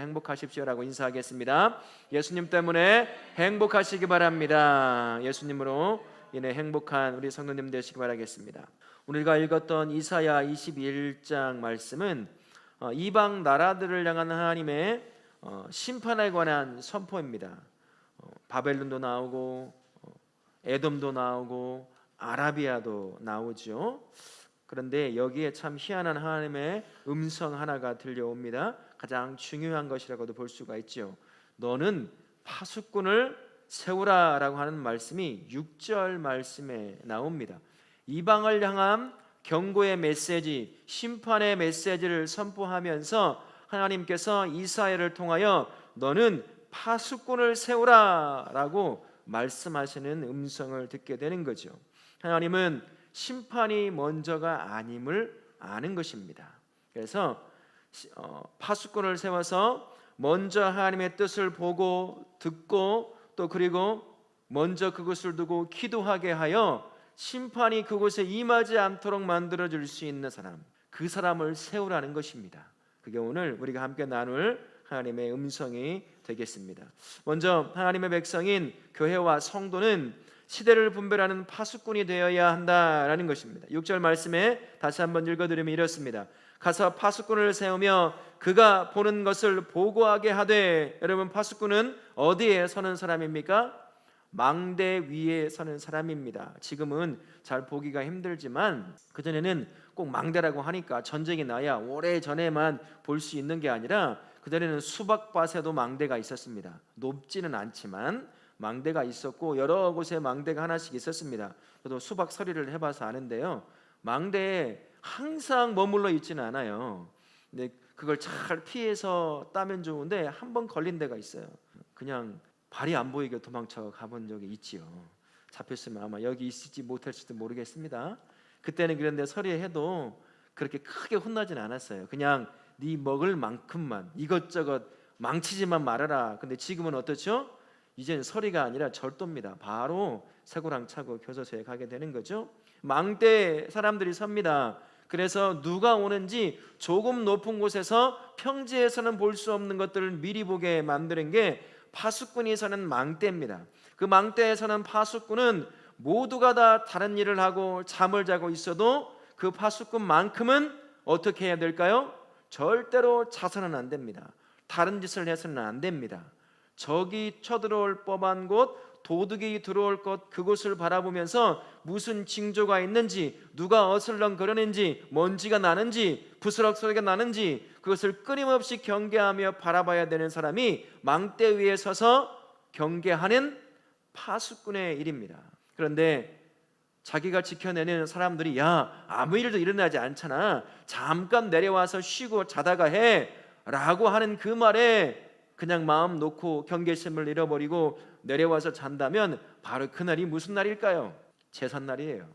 행복하십시오라고 인사하겠습니다. 예수님 때문에 행복하시기 바랍니다. 예수님으로 인해 행복한 우리 성도님 되시기 바라겠습니다. 우리가 읽었던 이사야 21장 말씀은 이방 나라들을 향한 하나님의 심판에 관한 선포입니다. 바벨론도 나오고 에돔도 나오고 아라비아도 나오죠. 그런데 여기에 참 희한한 하나님의 음성 하나가 들려옵니다. 가장 중요한 것이라고도 볼 수가 있죠. 너는 파수꾼을 세우라라고 하는 말씀이 6절 말씀에 나옵니다. 이방을 향한 경고의 메시지, 심판의 메시지를 선포하면서 하나님께서 이사야를 통하여 너는 파수꾼을 세우라라고 말씀하시는 음성을 듣게 되는 거죠. 하나님은 심판이 먼저가 아님을 아는 것입니다. 그래서 파수꾼을 세워서 먼저 하나님의 뜻을 보고 듣고 또 그리고 먼저 그것을 두고 기도하게 하여 심판이 그곳에 임하지 않도록 만들어줄 수 있는 사람, 그 사람을 세우라는 것입니다. 그게 오늘 우리가 함께 나눌 하나님의 음성이 되겠습니다. 먼저 하나님의 백성인 교회와 성도는 시대를 분별하는 파수꾼이 되어야 한다라는 것입니다. 6절 말씀에 다시 한번 읽어드리면 이렇습니다. 가서 파수꾼을 세우며 그가 보는 것을 보고하게 하되. 여러분, 파수꾼은 어디에 서는 사람입니까? 망대 위에 서는 사람입니다. 지금은 잘 보기가 힘들지만 그전에는 꼭 망대라고 하니까 전쟁이 나야 오래전에만 볼 수 있는 게 아니라 그전에는 수박밭에도 망대가 있었습니다. 높지는 않지만 망대가 있었고 여러 곳에 망대가 하나씩 있었습니다. 저도 수박 서리를 해봐서 아는데요, 망대에 항상 머물러 있지는 않아요. 근데 그걸 잘 피해서 따면 좋은데 한 번 걸린 데가 있어요. 그냥 발이 안 보이게 도망쳐 가본 적이 있지요. 잡혔으면 아마 여기 있을지 못할지도 모르겠습니다. 그때는 그런데 서리해도 그렇게 크게 혼나진 않았어요. 그냥 네 먹을 만큼만 이것저것 망치지만 말아라. 근데 지금은 어떻죠? 이젠 서리가 아니라 절도입니다. 바로 쇠고랑 차고 교도소에 가게 되는 거죠. 망대에 사람들이 섭니다. 그래서 누가 오는지 조금 높은 곳에서 평지에서는 볼 수 없는 것들을 미리 보게 만드는 게 파수꾼이 서는 망대입니다. 그 망대에 서는 파수꾼은 모두가 다 다른 일을 하고 잠을 자고 있어도 그 파수꾼만큼은 어떻게 해야 될까요? 절대로 자서는 안 됩니다. 다른 짓을 해서는 안 됩니다. 적이 쳐들어올 법한 곳, 도둑이 들어올 것, 그곳을 바라보면서 무슨 징조가 있는지, 누가 어슬렁거리는지, 먼지가 나는지, 부스럭 소리가 나는지 그것을 끊임없이 경계하며 바라봐야 되는 사람이 망대 위에 서서 경계하는 파수꾼의 일입니다. 그런데 자기가 지켜내는 사람들이 야, 아무 일도 일어나지 않잖아, 잠깐 내려와서 쉬고 자다가 해 라고 하는 그 말에 그냥 마음 놓고 경계심을 잃어버리고 내려와서 잔다면 바로 그날이 무슨 날일까요? 제삿날이에요.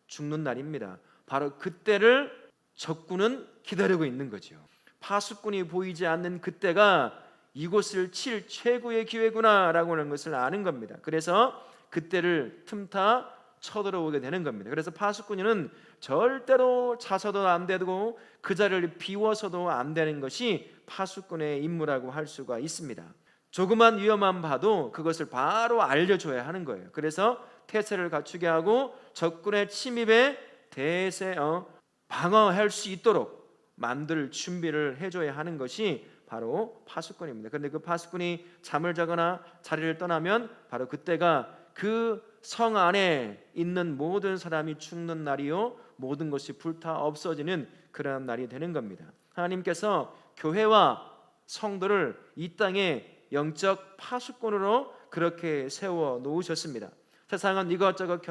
죽는 날입니다. 바로 그때를 적군은 기다리고 있는 거죠. 파수꾼이 보이지 않는 그때가 이곳을 칠 최고의 기회구나 라고 하는 것을 아는 겁니다. 그래서 그때를 틈타 쳐들어오게 되는 겁니다. 그래서 파수꾼은 절대로 자서도 안 되고 그 자리를 비워서도 안 되는 것이 파수꾼의 임무라고 할 수가 있습니다. 조그만 위험만 봐도 그것을 바로 알려줘야 하는 거예요. 그래서 태세를 갖추게 하고 적군의 침입에 대세 방어할 수 있도록 만들 준비를 해줘야 하는 것이 바로 파수꾼입니다. 그런데 그 파수꾼이 잠을 자거나 자리를 떠나면 바로 그때가 그 성 안에 있는 모든 사람이 죽는 날이요, 모든 것이 불타 없어지는 그런 날이 되는 겁니다. 하나님께서 교회와 성도를 이 땅에 영적 파수꾼으로 그렇게 세워 놓으셨습니다. 세상은 이것저것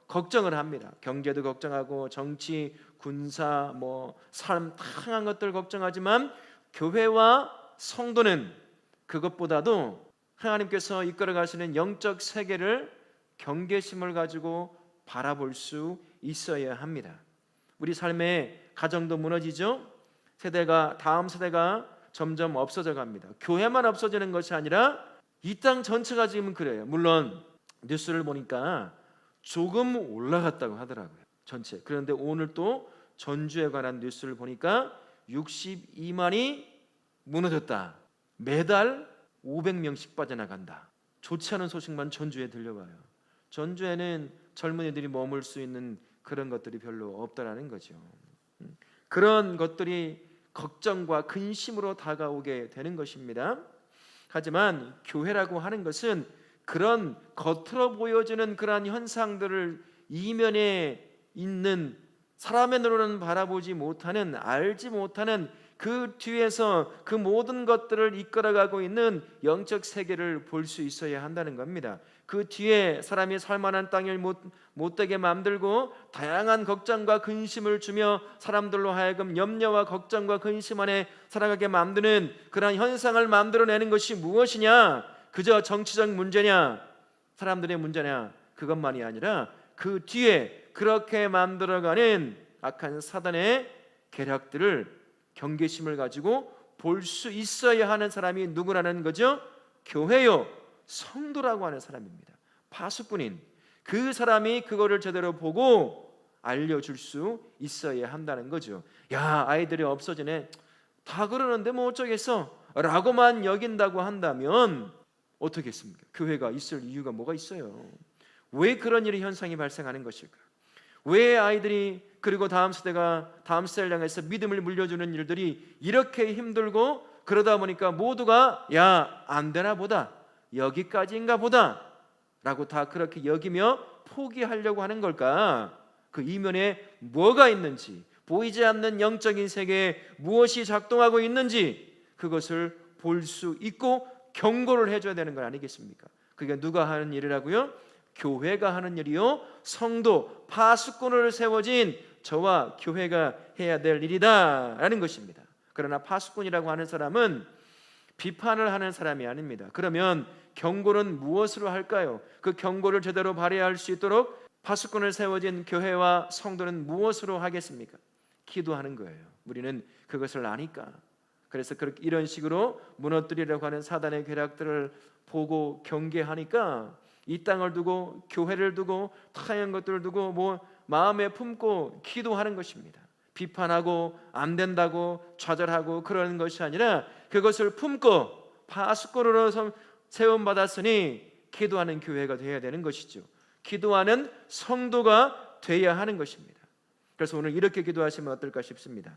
걱정을 합니다. 경제도 걱정하고 정치, 군사, 삶 다양한 것들 걱정하지만 교회와 성도는 그것보다도 하나님께서 이끌어 가시는 영적 세계를 경계심을 가지고 바라볼 수 있어야 합니다. 우리 삶의 가정도 무너지죠. 다음 세대가 점점 없어져 갑니다. 교회만 없어지는 것이 아니라 이 땅 전체가 지금 그래요. 물론 뉴스를 보니까 조금 올라갔다고 하더라고요, 전체. 그런데 오늘 또 전주에 관한 뉴스를 보니까 62만이 무너졌다. 매달 500명씩 빠져나간다. 좋지 않은 소식만 전주에 들려와요. 전주에는 젊은이들이 머물 수 있는 그런 것들이 별로 없다라는 거죠. 그런 것들이 걱정과 근심으로 다가오게 되는 것입니다. 하지만 교회라고 하는 것은 그런 겉으로 보여지는 그러한 현상들을 이면에 있는 사람의 눈으로는 바라보지 못하는, 알지 못하는 그 뒤에서 그 모든 것들을 이끌어가고 있는 영적 세계를 볼 수 있어야 한다는 겁니다. 그 뒤에 사람이 살만한 땅을 못 되게 만들고 다양한 걱정과 근심을 주며 사람들로 하여금 염려와 걱정과 근심 안에 살아가게 만드는 그런 현상을 만들어내는 것이 무엇이냐? 그저 정치적 문제냐? 사람들의 문제냐? 그것만이 아니라 그 뒤에 그렇게 만들어가는 악한 사단의 계략들을 경계심을 가지고 볼 수 있어야 하는 사람이 누구라는 거죠? 교회요, 성도라고 하는 사람입니다. 파수꾼인 그 사람이 그거를 제대로 보고 알려줄 수 있어야 한다는 거죠. 야, 아이들이 없어지네, 다 그러는데 뭐 어쩌겠어 라고만 여긴다고 한다면 어떻겠습니까? 교회가 있을 이유가 뭐가 있어요? 왜 그런 일이 현상이 발생하는 것일까? 왜 아이들이 그리고 다음 세대가 다음 세대를 향해서 믿음을 물려주는 일들이 이렇게 힘들고 그러다 보니까 모두가 야, 안 되나 보다, 여기까지인가 보다 라고 다 그렇게 여기며 포기하려고 하는 걸까? 그 이면에 뭐가 있는지, 보이지 않는 영적인 세계에 무엇이 작동하고 있는지 그것을 볼 수 있고 경고를 해줘야 되는 건 아니겠습니까? 그게 누가 하는 일이라고요? 교회가 하는 일이요, 성도, 파수꾼으로 세워진 저와 교회가 해야 될 일이다 라는 것입니다. 그러나 파수꾼이라고 하는 사람은 비판을 하는 사람이 아닙니다. 그러면 경고는 무엇으로 할까요? 그 경고를 제대로 발휘할 수 있도록 파수꾼을 세워진 교회와 성도는 무엇으로 하겠습니까? 기도하는 거예요. 우리는 그것을 아니까. 그래서 그렇게 이런 식으로 무너뜨리려고 하는 사단의 계략들을 보고 경계하니까 이 땅을 두고 교회를 두고 다양한 것들을 두고 마음에 품고 기도하는 것입니다. 비판하고 안 된다고 좌절하고 그러는 것이 아니라 그것을 품고 파수꾼으로 세움받았으니 기도하는 교회가 되어야 되는 것이죠. 기도하는 성도가 되어야 하는 것입니다. 그래서 오늘 이렇게 기도하시면 어떨까 싶습니다.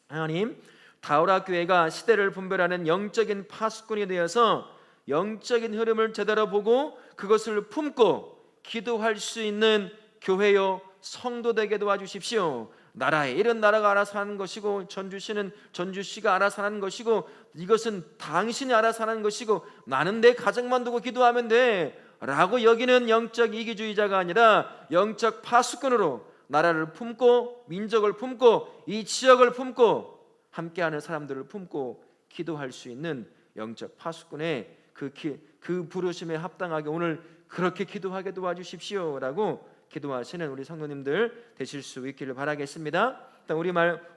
하나님, 다우라 교회가 시대를 분별하는 영적인 파수꾼이 되어서 영적인 흐름을 제대로 보고 그것을 품고 기도할 수 있는 교회요, 성도 되게 도와주십시오. 나라에 이런 나라가 알아서 하는 것이고 전주시는 전주시가 알아서 하는 것이고 이것은 당신이 알아서 하는 것이고 나는 내 가정만 두고 기도하면 돼 라고 여기는 영적 이기주의자가 아니라 영적 파수꾼으로 나라를 품고 민족을 품고 이 지역을 품고 함께하는 사람들을 품고 기도할 수 있는 영적 파수꾼의 그 부르심에 합당하게 오늘 그렇게 기도하게 도와주십시오 라고 기도하시는 우리 성도님들 되실 수 있기를 바라겠습니다.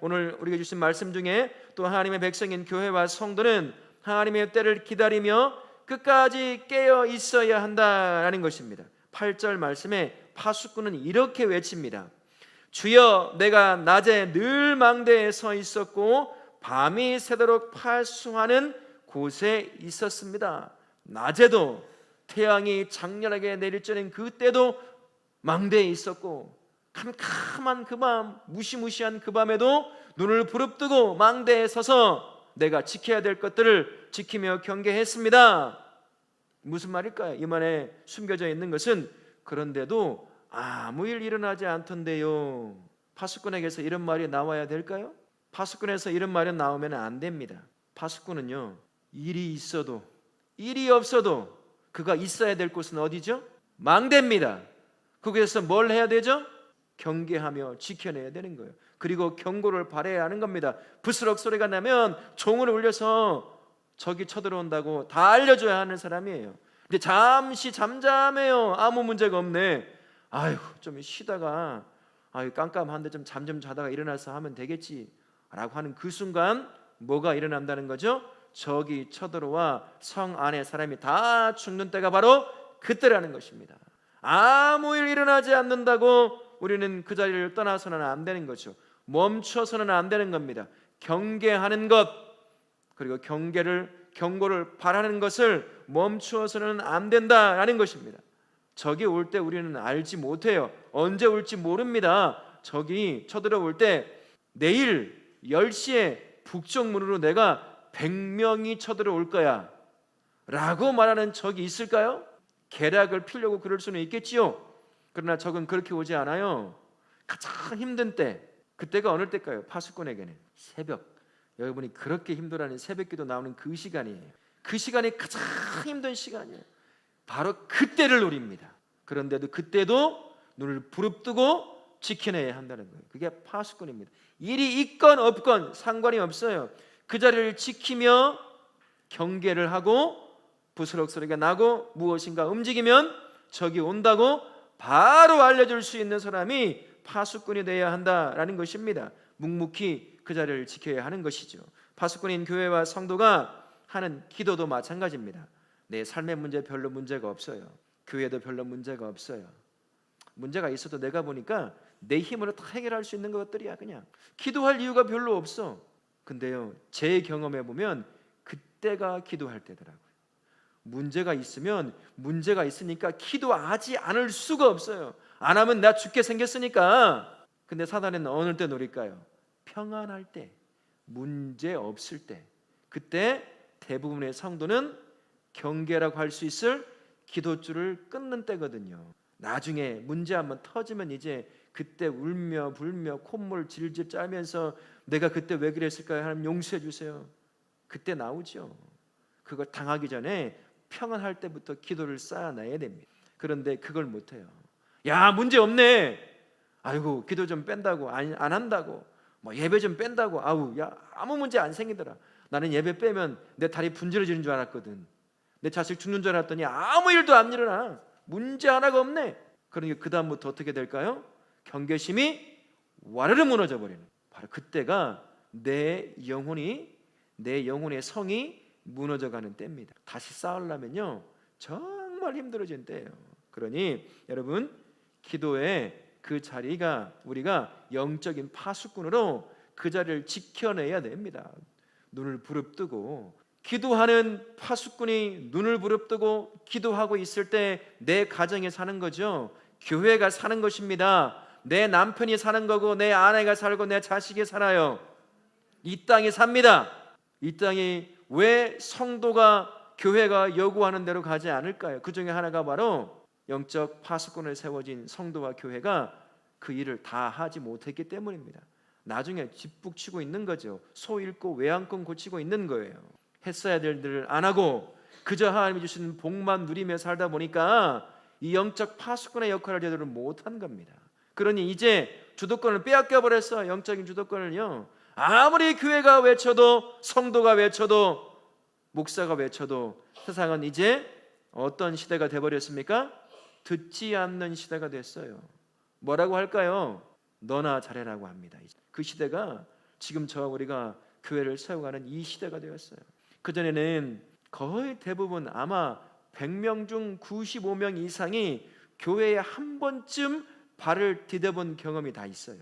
오늘 우리가 주신 말씀 중에 또 하나님의 백성인 교회와 성도는 하나님의 때를 기다리며 끝까지 깨어 있어야 한다라는 것입니다. 8절 말씀에 파수꾼은 이렇게 외칩니다. 주여, 내가 낮에 늘 망대에 서 있었고 밤이 새도록 파수하는 곳에 있었습니다. 낮에도 태양이 장렬하게 내릴 적인 그때도 망대에 있었고 캄캄한 그 밤, 무시무시한 그 밤에도 눈을 부릅뜨고 망대에 서서 내가 지켜야 될 것들을 지키며 경계했습니다. 무슨 말일까요? 이 말에 숨겨져 있는 것은 그런데도 아무 일 일어나지 않던데요. 파수꾼에게서 이런 말이 나와야 될까요? 파수꾼에서 이런 말이 나오면 안 됩니다. 파수꾼은요, 일이 있어도 일이 없어도 그가 있어야 될 곳은 어디죠? 망대입니다. 거기에서 뭘 해야 되죠? 경계하며 지켜내야 되는 거예요. 그리고 경고를 발해야 하는 겁니다. 부스럭 소리가 나면 종을 울려서 적이 쳐들어온다고 다 알려줘야 하는 사람이에요. 근데 잠시 잠잠해요. 아무 문제가 없네. 아유, 좀 쉬다가 깜깜한데 좀 잠 좀 자다가 일어나서 하면 되겠지 라고 하는 그 순간 뭐가 일어난다는 거죠? 적이 쳐들어와 성 안에 사람이 다 죽는 때가 바로 그때라는 것입니다. 아무 일 일어나지 않는다고 우리는 그 자리를 떠나서는 안 되는 거죠. 멈춰서는 안 되는 겁니다. 경계하는 것, 그리고 경고를 바라는 것을 멈추어서는 안 된다라는 것입니다. 적이 올 때 우리는 알지 못해요. 언제 올지 모릅니다. 적이 쳐들어올 때 내일 10시에 북쪽문으로 내가 100명이 쳐들어올 거야 라고 말하는 적이 있을까요? 계략을 피려고 그럴 수는 있겠지요. 그러나 적은 그렇게 오지 않아요. 가장 힘든 때, 그때가 어느 때일까요? 파수꾼에게는 새벽, 여러분이 그렇게 힘들어하는 새벽기도 나오는 그 시간이에요. 그 시간이 가장 힘든 시간이에요. 바로 그때를 노립니다. 그런데도 그때도 눈을 부릅뜨고 지켜내야 한다는 거예요. 그게 파수꾼입니다. 일이 있건 없건 상관이 없어요. 그 자리를 지키며 경계를 하고 부스럭 소리가 나고 무엇인가 움직이면 적이 온다고 바로 알려줄 수 있는 사람이 파수꾼이 되어야 한다라는 것입니다. 묵묵히 그 자리를 지켜야 하는 것이죠. 파수꾼인 교회와 성도가 하는 기도도 마찬가지입니다. 내 삶의 문제 별로 문제가 없어요. 교회도 별로 문제가 없어요. 문제가 있어도 내가 보니까 내 힘으로 다 해결할 수 있는 것들이야. 그냥 기도할 이유가 별로 없어. 근데요, 제 경험해 보면 그때가 기도할 때더라고요. 문제가 있으면 문제가 있으니까 기도하지 않을 수가 없어요. 안 하면 나 죽게 생겼으니까. 근데 사단은 어느 때 노릴까요? 평안할 때, 문제 없을 때. 그때 대부분의 성도는 경계라고 할 수 있을 기도줄을 끊는 때거든요. 나중에 문제 한번 터지면 이제 그때 울며 불며 콧물 질질 짜면서 내가 그때 왜 그랬을까요? 하나님 용서해 주세요. 그때 나오죠. 그걸 당하기 전에 평안할 때부터 기도를 쌓아놔야 됩니다. 그런데 그걸 못해요. 야, 문제 없네. 아이고, 기도 좀 뺀다고 안 한다고, 뭐 예배 좀 뺀다고, 아우, 야, 아무 문제 안 생기더라. 나는 예배 빼면 내 다리 분질러지는 줄 알았거든. 내 자식 죽는 줄 알았더니 아무 일도 안 일어나. 문제 하나가 없네. 그러니까 그 다음부터 어떻게 될까요? 경계심이 와르르 무너져 버리는, 바로 그때가 내 영혼의 성이 무너져가는 때입니다. 다시 쌓으려면요 정말 힘들어진 때예요. 그러니 여러분, 기도의 그 자리가, 우리가 영적인 파수꾼으로 그 자리를 지켜내야 됩니다. 눈을 부릅뜨고 기도하는 파수꾼이 눈을 부릅뜨고 기도하고 있을 때 내 가정에 사는 거죠. 교회가 사는 것입니다. 내 남편이 사는 거고, 내 아내가 살고, 내 자식이 살아요. 이 땅에 삽니다. 이 땅이 왜 성도가, 교회가 요구하는 대로 가지 않을까요? 그 중에 하나가 바로 영적 파수꾼을 세워진 성도와 교회가 그 일을 다 하지 못했기 때문입니다. 나중에 뒷북치고 있는 거죠. 소 잃고 외양권 고치고 있는 거예요. 했어야 될 일을 안 하고 그저 하나님이 주신 복만 누리며 살다 보니까 이 영적 파수꾼의 역할을 제대로 못한 겁니다. 그러니 이제 주도권을 빼앗겨 버렸어. 영적인 주도권을요. 아무리 교회가 외쳐도, 성도가 외쳐도, 목사가 외쳐도 세상은 이제 어떤 시대가 돼버렸습니까? 듣지 않는 시대가 됐어요. 뭐라고 할까요? 너나 잘해라고 합니다. 그 시대가 지금 저와 우리가 교회를 세워가는 이 시대가 되었어요. 그전에는 거의 대부분 아마 100명 중 95명 이상이 교회에 한 번쯤 발을 디뎌본 경험이 다 있어요.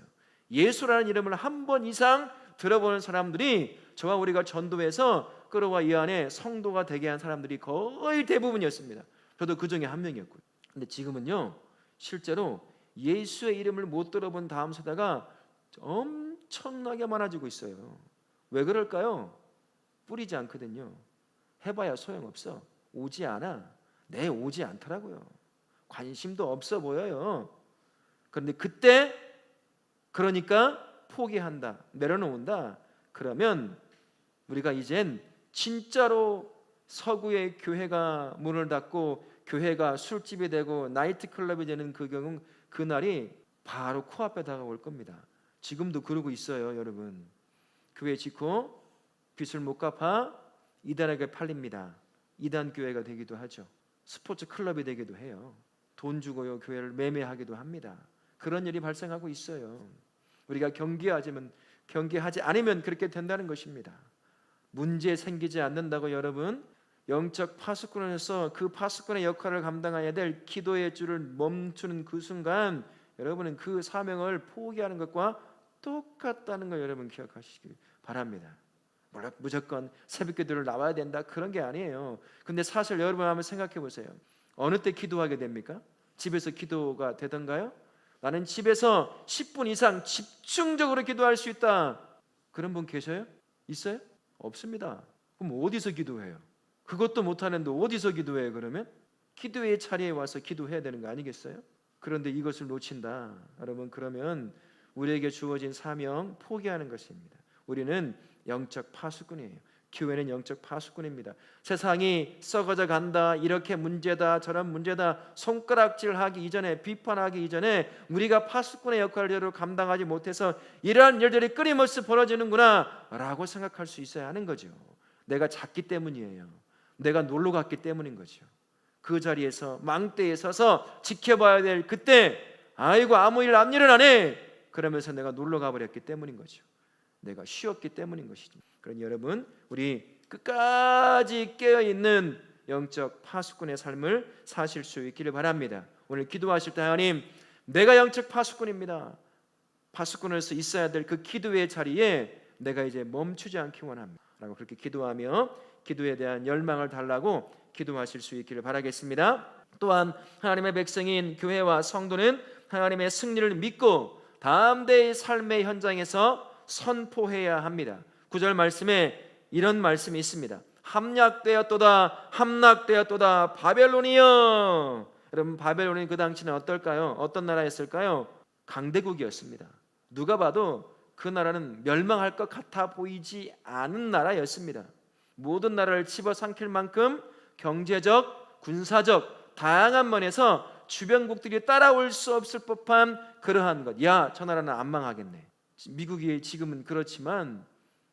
예수라는 이름을 한 번 이상 들어보는 사람들이 저와 우리가 전도해서 끌어와 이 안에 성도가 되게 한 사람들이 거의 대부분이었습니다. 저도 그 중에 한 명이었고요. 근데 지금은요, 실제로 예수의 이름을 못 들어본 다음 세대가 엄청나게 많아지고 있어요. 왜 그럴까요? 뿌리지 않거든요. 해봐야 소용없어. 오지 않아. 오지 않더라고요. 관심도 없어 보여요. 그런데 그때, 그러니까 포기한다, 내려놓는다. 그러면 우리가 이젠 진짜로 서구의 교회가 문을 닫고 교회가 술집이 되고 나이트클럽이 되는 그날이 바로 코앞에 다가올 겁니다. 지금도 그러고 있어요, 여러분. 교회 짓고 빚을 못 갚아 이단에게 팔립니다. 이단 교회가 되기도 하죠. 스포츠 클럽이 되기도 해요. 돈 주고요, 교회를 매매하기도 합니다. 그런 일이 발생하고 있어요. 우리가 경계하지 않으면 그렇게 된다는 것입니다. 문제 생기지 않는다고 여러분, 영적 파수꾼으로서 그 파수꾼의 역할을 감당해야 될 기도의 줄을 멈추는 그 순간 여러분은 그 사명을 포기하는 것과 똑같다는 걸 여러분 기억하시기 바랍니다. 물론 무조건 새벽기도를 나와야 된다 그런 게 아니에요. 근데 사실 여러분 한번 생각해 보세요. 어느 때 기도하게 됩니까? 집에서 기도가 되던가요? 나는 집에서 10분 이상 집중적으로 기도할 수 있다. 그런 분 계셔요? 있어요? 없습니다. 그럼 어디서 기도해요? 그것도 못하는데 어디서 기도해요? 그러면 기도의 자리에 와서 기도해야 되는 거 아니겠어요? 그런데 이것을 놓친다. 여러분 그러면 우리에게 주어진 사명 포기하는 것입니다. 우리는 영적 파수꾼이에요. 교회는 영적 파수꾼입니다. 세상이 썩어져 간다, 이렇게 문제다, 저런 문제다, 손가락질하기 이전에, 비판하기 이전에 우리가 파수꾼의 역할을 감당하지 못해서 이러한 일들이 끊임없이 벌어지는구나 라고 생각할 수 있어야 하는 거죠. 내가 작기 때문이에요. 내가 놀러 갔기 때문인 거죠. 그 자리에서 망대에 서서 지켜봐야 될 그때 아이고 아무 일 안 일어나네 그러면서 내가 놀러 가버렸기 때문인 거죠. 내가 쉬었기 때문인 것이죠. 그러니 여러분 우리 끝까지 깨어있는 영적 파수꾼의 삶을 사실 수 있기를 바랍니다. 오늘 기도하실 때 하나님 내가 영적 파수꾼입니다. 파수꾼으로서 있어야 될 그 기도의 자리에 내가 이제 멈추지 않기 원합니다 라고 그렇게 기도하며 기도에 대한 열망을 달라고 기도하실 수 있기를 바라겠습니다. 또한 하나님의 백성인 교회와 성도는 하나님의 승리를 믿고 다음대의 삶의 현장에서 선포해야 합니다. 9절 말씀에 이런 말씀이 있습니다. 함락되었도다 함락되었도다 바벨론이여. 여러분 바벨론이 그 당시는 어떨까요? 어떤 나라였을까요? 강대국이었습니다. 누가 봐도 그 나라는 멸망할 것 같아 보이지 않은 나라였습니다. 모든 나라를 집어삼킬 만큼 경제적, 군사적 다양한 면에서 주변국들이 따라올 수 없을 법한 그러한 것. 야, 저 나라는 안 망하겠네. 미국이 지금은 그렇지만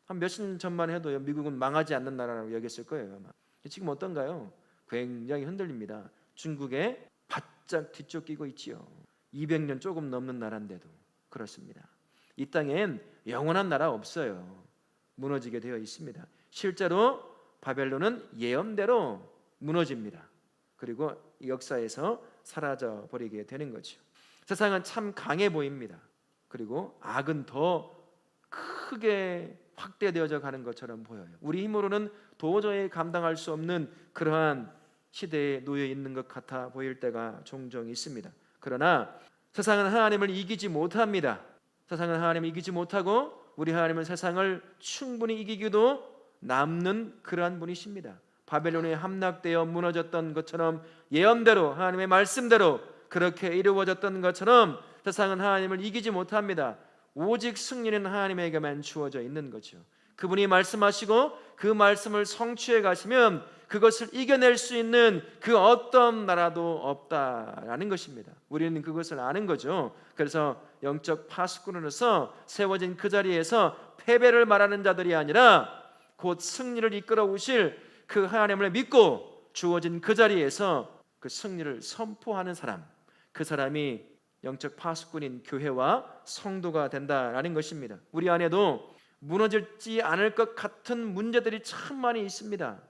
한 몇십 년 전만 해도 미국은 망하지 않는 나라라고 여겼을 거예요. 아마. 지금 어떤가요? 굉장히 흔들립니다. 중국에 바짝 뒤쫓기고 있지요. 200년 조금 넘는 나라인데도 그렇습니다. 이 땅엔 영원한 나라 없어요. 무너지게 되어 있습니다. 실제로 바벨론은 예언대로 무너집니다. 그리고 역사에서 사라져 버리게 되는 거죠. 세상은 참 강해 보입니다. 그리고 악은 더 크게 확대되어져 가는 것처럼 보여요. 우리 힘으로는 도저히 감당할 수 없는 그러한 시대에 놓여 있는 것 같아 보일 때가 종종 있습니다. 그러나 세상은 하나님을 이기지 못합니다. 세상은 하나님을 이기지 못하고 우리 하나님은 세상을 충분히 이기기도 남는 그러한 분이십니다. 바벨론에 함락되어 무너졌던 것처럼 예언대로 하나님의 말씀대로 그렇게 이루어졌던 것처럼 세상은 하나님을 이기지 못합니다. 오직 승리는 하나님에게만 주어져 있는 거죠. 그분이 말씀하시고 그 말씀을 성취해 가시면 그것을 이겨낼 수 있는 그 어떤 나라도 없다라는 것입니다. 우리는 그것을 아는 거죠. 그래서 영적 파수꾼으로서 세워진 그 자리에서 패배를 말하는 자들이 아니라 곧 승리를 이끌어 오실 그 하나님을 믿고 주어진 그 자리에서 그 승리를 선포하는 사람, 그 사람이 영적 파수꾼인 교회와 성도가 된다라는 것입니다. 우리 안에도 무너지지 않을 것 같은 문제들이 참 많이 있습니다.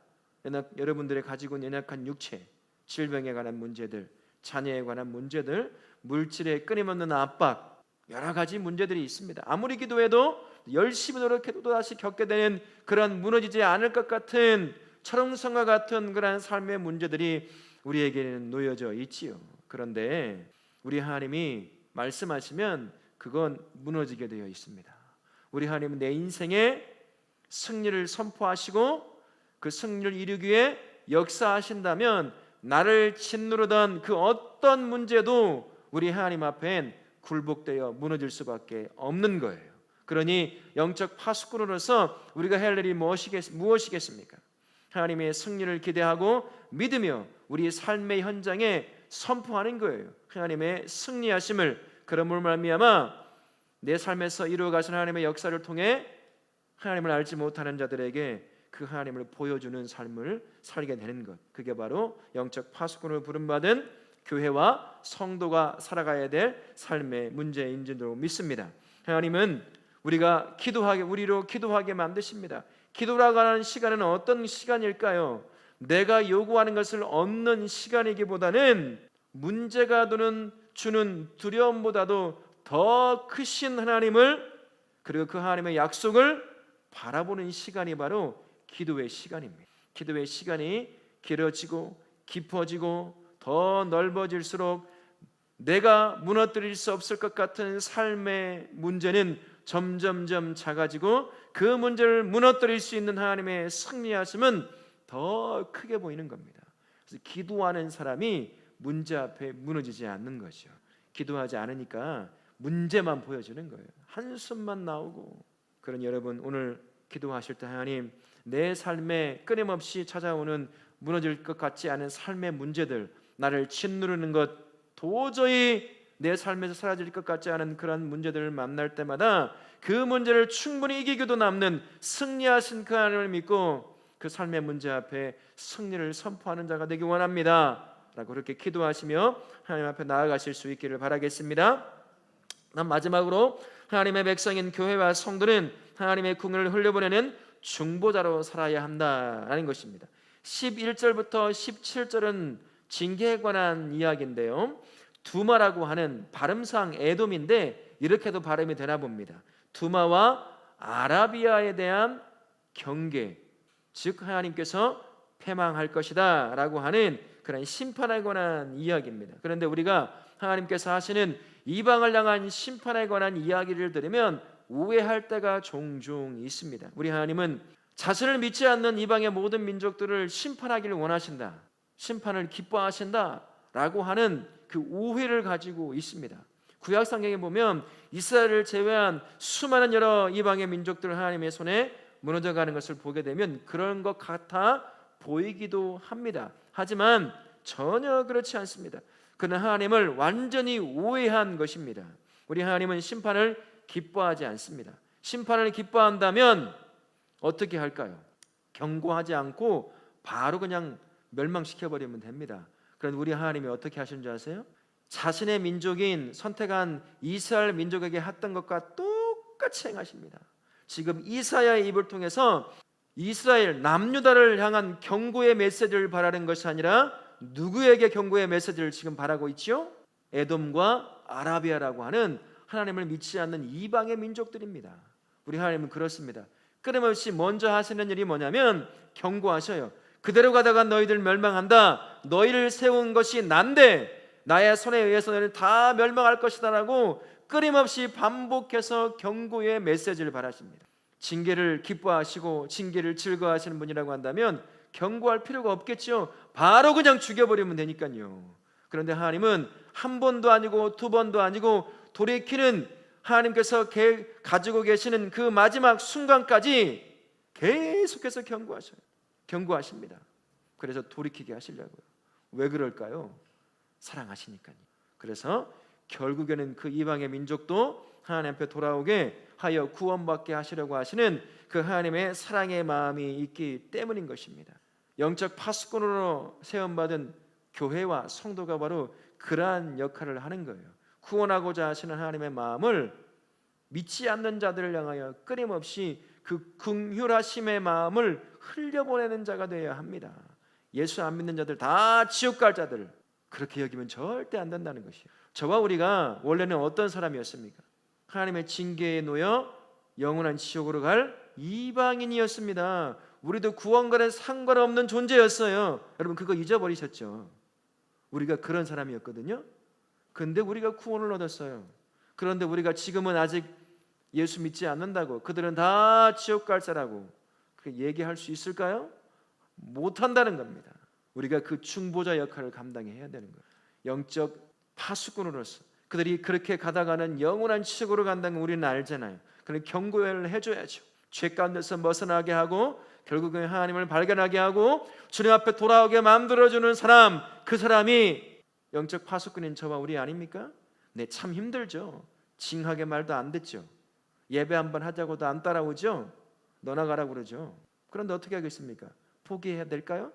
여러분들이 가지고 있는 연약한 육체, 질병에 관한 문제들, 자녀에 관한 문제들, 물질의 끊임없는 압박, 여러 가지 문제들이 있습니다. 아무리 기도해도 열심히 노력해도 또다시 겪게 되는 그런 무너지지 않을 것 같은 철옹성과 같은 그런 삶의 문제들이 우리에게는 놓여져 있지요. 그런데 우리 하나님이 말씀하시면 그건 무너지게 되어 있습니다. 우리 하나님은 내 인생에 승리를 선포하시고 그 승리를 이루기 위해 역사하신다면 나를 짓누르던 그 어떤 문제도 우리 하나님 앞엔 굴복되어 무너질 수밖에 없는 거예요. 그러니 영적 파수꾼으로서 우리가 할 일이 무엇이겠습니까? 하나님의 승리를 기대하고 믿으며 우리 삶의 현장에 선포하는 거예요. 하나님의 승리하심을. 그러므로 말미암아 내 삶에서 이루어가신 하나님의 역사를 통해 하나님을 알지 못하는 자들에게 그 하나님을 보여주는 삶을 살게 되는 것, 그게 바로 영적 파수꾼을 부름받은 교회와 성도가 살아가야 될 삶의 문제인 줄로 믿습니다. 하나님은 우리로 기도하게 만드십니다. 기도라고 하는 시간은 어떤 시간일까요? 내가 요구하는 것을 얻는 시간이기보다는 문제가 주는 두려움보다도 더 크신 하나님을, 그리고 그 하나님의 약속을 바라보는 시간이 바로 기도의 시간입니다. 기도의 시간이 길어지고 깊어지고 더 넓어질수록 내가 무너뜨릴 수 없을 것 같은 삶의 문제는 점점점 작아지고 그 문제를 무너뜨릴 수 있는 하나님의 승리하심은 더 크게 보이는 겁니다. 그래서 기도하는 사람이 문제 앞에 무너지지 않는 것이요. 기도하지 않으니까 문제만 보여주는 거예요. 한숨만 나오고. 그런 여러분, 오늘 기도하실 때 하나님, 내 삶에 끊임없이 찾아오는 무너질 것 같지 않은 삶의 문제들, 나를 짓누르는 것, 도저히 내 삶에서 사라질 것 같지 않은 그런 문제들을 만날 때마다 그 문제를 충분히 이기고도 남는 승리하신 그 하나님을 믿고 그 삶의 문제 앞에 승리를 선포하는 자가 되기 원합니다 라고 그렇게 기도하시며 하나님 앞에 나아가실 수 있기를 바라겠습니다. 마지막으로 하나님의 백성인 교회와 성도는 하나님의 궁을 흘려보내는 중보자로 살아야 한다는 것입니다. 11절부터 17절은 징계에 관한 이야기인데요, 두마라고 하는 발음상 에돔인데 이렇게도 발음이 되나 봅니다. 두마와 아라비아에 대한 경계, 즉 하나님께서 패망할 것이다 라고 하는 그런 심판에 관한 이야기입니다. 그런데 우리가 하나님께서 하시는 이방을 향한 심판에 관한 이야기를 들으면 오해할 때가 종종 있습니다. 우리 하나님은 자신을 믿지 않는 이방의 모든 민족들을 심판하기를 원하신다, 심판을 기뻐하신다 라고 하는 그 오해를 가지고 있습니다. 구약 성경에 보면 이스라엘을 제외한 수많은 여러 이방의 민족들 하나님의 손에 무너져가는 것을 보게 되면 그런 것 같아 보이기도 합니다. 하지만 전혀 그렇지 않습니다. 그는 하나님을 완전히 오해한 것입니다. 우리 하나님은 심판을 기뻐하지 않습니다. 심판을 기뻐한다면 어떻게 할까요? 경고하지 않고 바로 그냥 멸망시켜버리면 됩니다. 그런데 우리 하나님이 어떻게 하시는 줄 아세요? 자신의 민족인 선택한 이스라엘 민족에게 했던 것과 똑같이 행하십니다. 지금 이사야의 입을 통해서 이스라엘 남유다를 향한 경고의 메시지를 바라는 것이 아니라 누구에게 경고의 메시지를 지금 바라고 있죠? 에돔과 아라비아라고 하는 하나님을 믿지 않는 이방의 민족들입니다. 우리 하나님은 그렇습니다. 끊임없이 먼저 하시는 일이 뭐냐면 경고하셔요. 그대로 가다가 너희들 멸망한다. 너희를 세운 것이 난데 나의 손에 의해서 너희는 다 멸망할 것이다 라고 끊임없이 반복해서 경고의 메시지를 바라십니다. 징계를 기뻐하시고 징계를 즐거워하시는 분이라고 한다면 경고할 필요가 없겠죠. 바로 그냥 죽여버리면 되니까요. 그런데 하나님은 한 번도 아니고 두 번도 아니고 돌이키는, 하나님께서 가지고 계시는 그 마지막 순간까지 계속해서 경고하십니다. 그래서 돌이키게 하시려고요. 왜 그럴까요? 사랑하시니까요. 그래서 결국에는 그 이방의 민족도 하나님 앞에 돌아오게 하여 구원받게 하시려고 하시는 그 하나님의 사랑의 마음이 있기 때문인 것입니다. 영적 파수꾼으로 세움받은 교회와 성도가 바로 그러한 역할을 하는 거예요. 구원하고자 하시는 하나님의 마음을 믿지 않는 자들을 향하여 끊임없이 그 긍휼하심의 마음을 흘려보내는 자가 되어야 합니다. 예수 안 믿는 자들 다 지옥 갈 자들, 그렇게 여기면 절대 안 된다는 것이에요. 저와 우리가 원래는 어떤 사람이었습니까? 하나님의 징계에 놓여 영원한 지옥으로 갈 이방인이었습니다. 우리도 구원과는 상관없는 존재였어요. 여러분 그거 잊어버리셨죠? 우리가 그런 사람이었거든요. 근데 우리가 구원을 얻었어요. 그런데 우리가 지금은 아직 예수 믿지 않는다고, 그들은 다 지옥 갈 자라고 그렇게 얘기할 수 있을까요? 못한다는 겁니다. 우리가 그 중보자 역할을 감당해야 되는 거예요. 영적 파수꾼으로서 그들이 그렇게 가다가는 영원한 지옥으로 간다는 걸 우리는 알잖아요. 그런 경고를 해줘야죠. 죄 가운데서 벗어나게 하고 결국은 하나님을 발견하게 하고 주님 앞에 돌아오게 만들어주는 사람, 그 사람이 영적 파수꾼인 저와 우리 아닙니까? 네, 참 힘들죠. 징하게 말도 안 듣죠. 예배 한번 하자고도 안 따라오죠. 너나 가라고 그러죠. 그런데 어떻게 하겠습니까? 포기해야 될까요?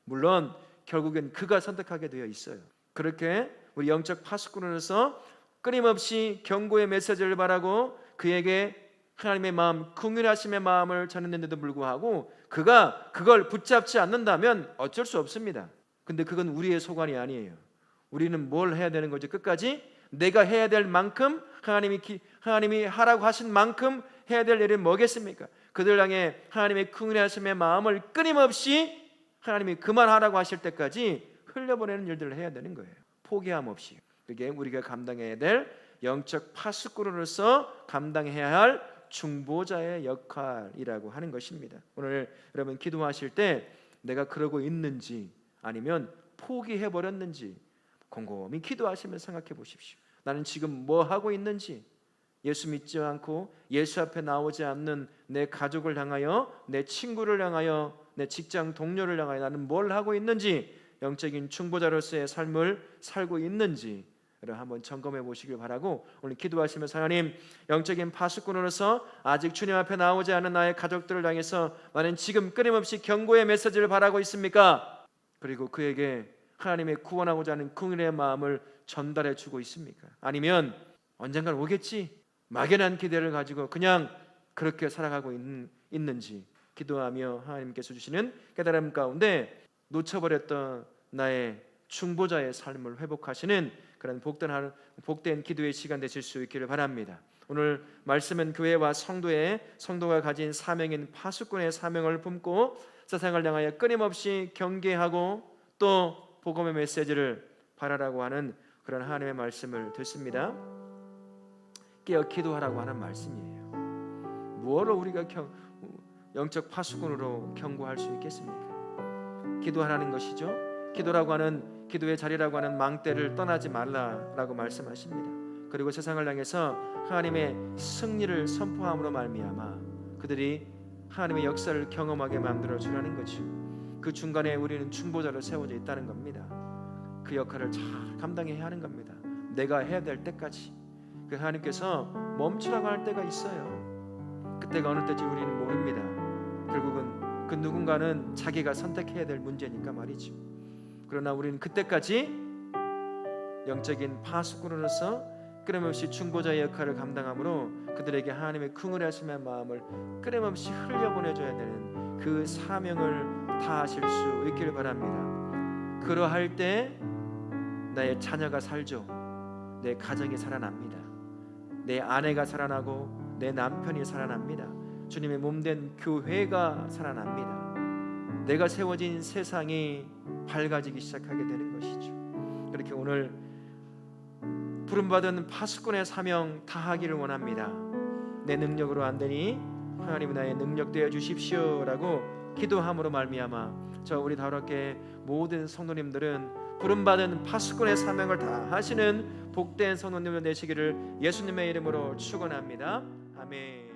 물론 결국엔 그가 선택하게 되어 있어요. 그렇게 우리 영적 파수꾼으로서 끊임없이 경고의 메시지를 바라고 그에게 하나님의 마음, 긍휼하심의 마음을 전했는데도 불구하고 그가 그걸 붙잡지 않는다면 어쩔 수 없습니다. 근데 그건 우리의 소관이 아니에요. 우리는 뭘 해야 되는 거죠? 끝까지 내가 해야 될 만큼, 하나님이 하라고 하신 만큼 해야 될 일은 뭐겠습니까? 그들 향해 하나님의 긍휼하심의 마음을 끊임없이 하나님이 그만하라고 하실 때까지 흘려보내는 일들을 해야 되는 거예요. 포기함 없이. 그게 우리가 감당해야 될 영적 파수꾼으로서 감당해야 할 중보자의 역할이라고 하는 것입니다. 오늘 여러분 기도하실 때 내가 그러고 있는지 아니면 포기해버렸는지 곰곰이 기도하시면서 생각해 보십시오. 나는 지금 뭐 하고 있는지, 예수 믿지 않고 예수 앞에 나오지 않는 내 가족을 향하여, 내 친구를 향하여, 내 직장 동료를 향하여 나는 뭘 하고 있는지, 영적인 중보자로서의 삶을 살고 있는지 한번 점검해 보시길 바라고, 오늘 기도하시면서 하나님, 영적인 파수꾼으로서 아직 주님 앞에 나오지 않은 나의 가족들을 향해서 나는 지금 끊임없이 경고의 메시지를 바라고 있습니까? 그리고 그에게 하나님의 구원하고자 하는 긍휼의 마음을 전달해 주고 있습니까? 아니면 언젠간 오겠지 막연한 기대를 가지고 그냥 그렇게 살아가고 있는지 기도하며 하나님께서 주시는 깨달음 가운데 놓쳐버렸던 나의 중보자의 삶을 회복하시는 그런 복된 기도의 시간 되실 수 있기를 바랍니다. 오늘 말씀은 교회와 성도가 가진 사명인 파수꾼의 사명을 품고 세상을 향하여 끊임없이 경계하고 또 복음의 메시지를 바라라고 하는 그런 하나님의 말씀을 듣습니다. 깨어 기도하라고 하는 말씀이에요. 무엇으로 우리가 영적 파수꾼으로 경고할 수 있겠습니까? 기도하라는 것이죠. 기도라고 하는, 기도의 자리라고 하는 망대를 떠나지 말라라고 말씀하십니다. 그리고 세상을 향해서 하나님의 승리를 선포함으로 말미암아 그들이 하나님의 역사를 경험하게 만들어 주라는 거죠. 그 중간에 우리는 중보자로 세워져 있다는 겁니다. 그 역할을 잘 감당해야 하는 겁니다. 내가 해야 될 때까지. 그 하나님께서 멈추라고 할 때가 있어요. 그때가 어느 때인지 우리는 모릅니다. 결국은 그 누군가는 자기가 선택해야 될 문제니까 말이죠. 그러나 우리는 그때까지 영적인 파수꾼으로서 끊임없이 중보자의 역할을 감당함으로 그들에게 하나님의 긍휼하심의 마음을 끊임없이 흘려보내줘야 되는 그 사명을 다하실 수 있기를 바랍니다. 그러할 때 나의 자녀가 살죠. 내 가정이 살아납니다. 내 아내가 살아나고 내 남편이 살아납니다. 주님의 몸된 교회가 살아납니다. 내가 세워진 세상이 밝아지기 시작하게 되는 것이죠. 그렇게 오늘 부름받은 파수꾼의 사명 다하기를 원합니다. 내 능력으로 안 되니 하나님이 나의 능력 되어 주십시오라고 기도함으로 말미암아 저 우리 다락교회 모든 성도님들은 부름받은 파수꾼의 사명을 다하시는 복된 성도님들 되시기를 예수님의 이름으로 축원합니다. 아멘.